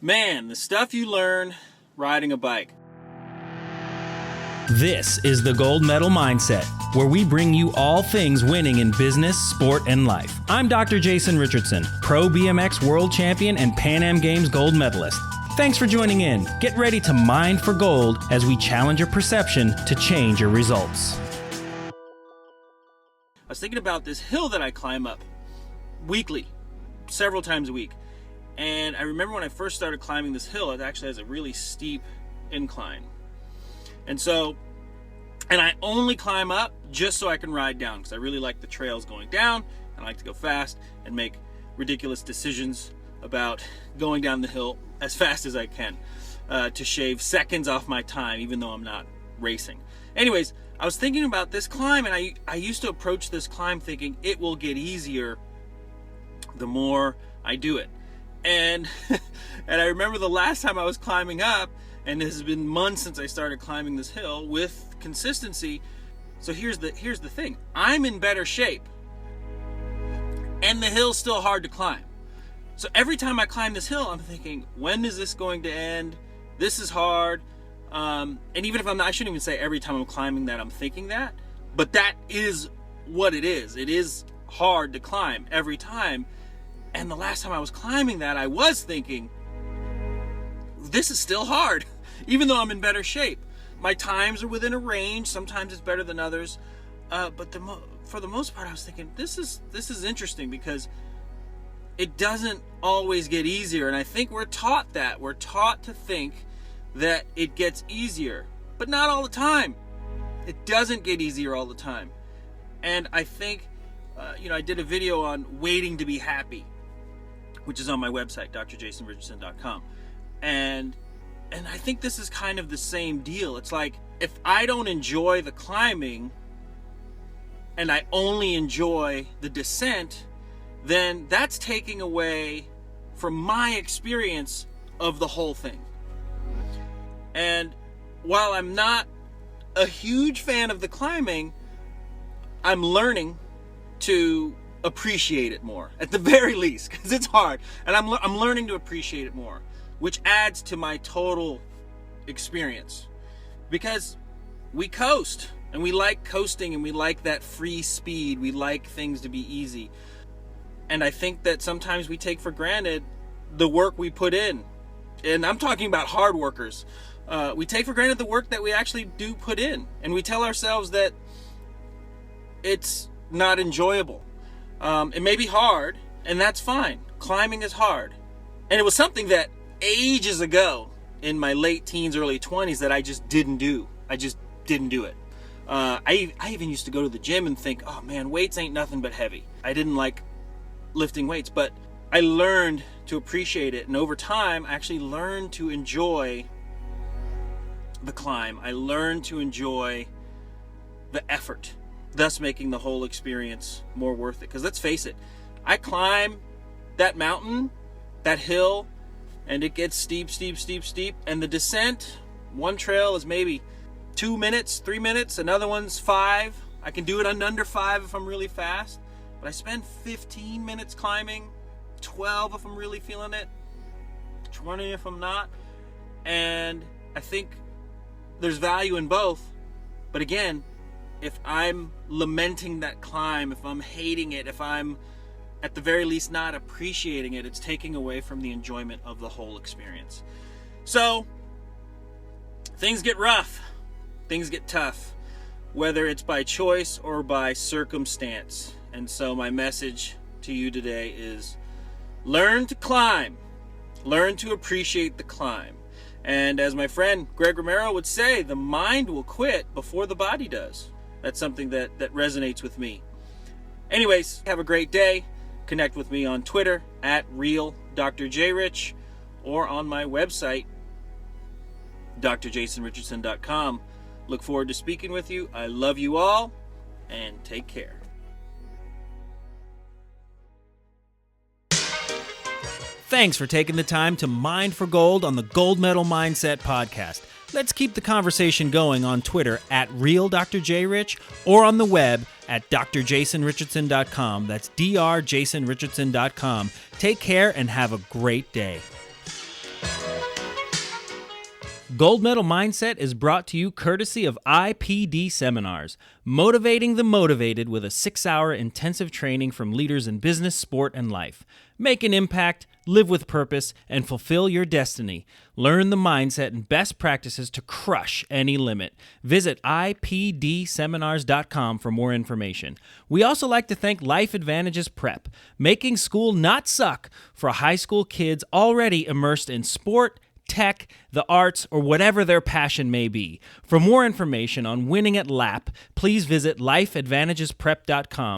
Man, the stuff you learn riding a bike. This is the Gold Medal Mindset, where we bring you all things winning in business, sport, and life. I'm Dr. Jason Richardson, pro BMX world champion and Pan Am Games gold medalist. Thanks for joining in. Get ready to mine for gold as we challenge your perception to change your results. I was thinking about this hill that I climb up weekly, several times a week. And I remember when I first started climbing this hill, it actually has a really steep incline. And I only climb up just so I can ride down, because I really like the trails going down. I like to go fast and make ridiculous decisions about going down the hill as fast as I can to shave seconds off my time, even though I'm not racing. Anyways, I was thinking about this climb, and I used to approach this climb thinking it will get easier the more I do it. And I remember the last time I was climbing up, and it has been months since I started climbing this hill with consistency. So here's the thing. I'm in better shape, and the hill's still hard to climb. So every time I climb this hill, I'm thinking, when is this going to end? This is hard. And even if I shouldn't even say every time I'm climbing that I'm thinking that, but that is what it is. It is hard to climb every time. And the last time I was climbing that, I was thinking, this is still hard, even though I'm in better shape. My times are within a range. Sometimes it's better than others. But for the most part, I was thinking, this is interesting, because it doesn't always get easier. And I think we're taught that. We're taught to think that it gets easier, but not all the time. It doesn't get easier all the time. And I think, I did a video on waiting to be happy, which is on my website, drjasonrichardson.com. And I think this is kind of the same deal. It's like, if I don't enjoy the climbing and I only enjoy the descent, then that's taking away from my experience of the whole thing. And while I'm not a huge fan of the climbing, I'm learning to appreciate it more, at the very least, because it's hard, and I'm learning to appreciate it more, which adds to my total experience, because we coast, and we like coasting, and we like that free speed. We like things to be easy, and I think that sometimes we take for granted the work we put in, and I'm talking about hard workers. We take for granted the work that we actually do put in, and we tell ourselves that it's not enjoyable. It may be hard, and that's fine. Climbing is hard. And it was something that ages ago in my late teens, early 20s that I just didn't do. I just didn't do it. I even used to go to the gym and think, oh man, weights ain't nothing but heavy. I didn't like lifting weights, but I learned to appreciate it. And over time, I actually learned to enjoy the climb. I learned to enjoy the effort, thus making the whole experience more worth it. Because let's face it, I climb that mountain, that hill, and it gets steep, and the descent, one trail is maybe 2 minutes, 3 minutes, another one's 5. I can do it in under 5 if I'm really fast, but I spend 15 minutes climbing, 12 if I'm really feeling it, 20 if I'm not, and I think there's value in both. But again, if I'm lamenting that climb, if I'm hating it, if I'm at the very least not appreciating it, it's taking away from the enjoyment of the whole experience. So things get rough, things get tough, whether it's by choice or by circumstance. And so my message to you today is, learn to climb, learn to appreciate the climb. And as my friend Greg Romero would say, the mind will quit before the body does. That's something that resonates with me. Anyways, have a great day. Connect with me on Twitter at RealDrJRich or on my website, drjasonrichardson.com. Look forward to speaking with you. I love you all, and take care. Thanks for taking the time to mine for gold on the Gold Medal Mindset podcast. Let's keep the conversation going on Twitter at RealDrJRich or on the web at drjasonrichardson.com. That's drjasonrichardson.com. Take care and have a great day. Gold Medal Mindset is brought to you courtesy of IPD Seminars, motivating the motivated with a 6-hour intensive training from leaders in business, sport, and life. Make an impact, live with purpose, and fulfill your destiny. Learn the mindset and best practices to crush any limit. Visit ipdseminars.com for more information. We also like to thank Life Advantages Prep, making school not suck for high school kids already immersed in sport, tech, the arts, or whatever their passion may be. For more information on winning at LAP, please visit lifeadvantagesprep.com.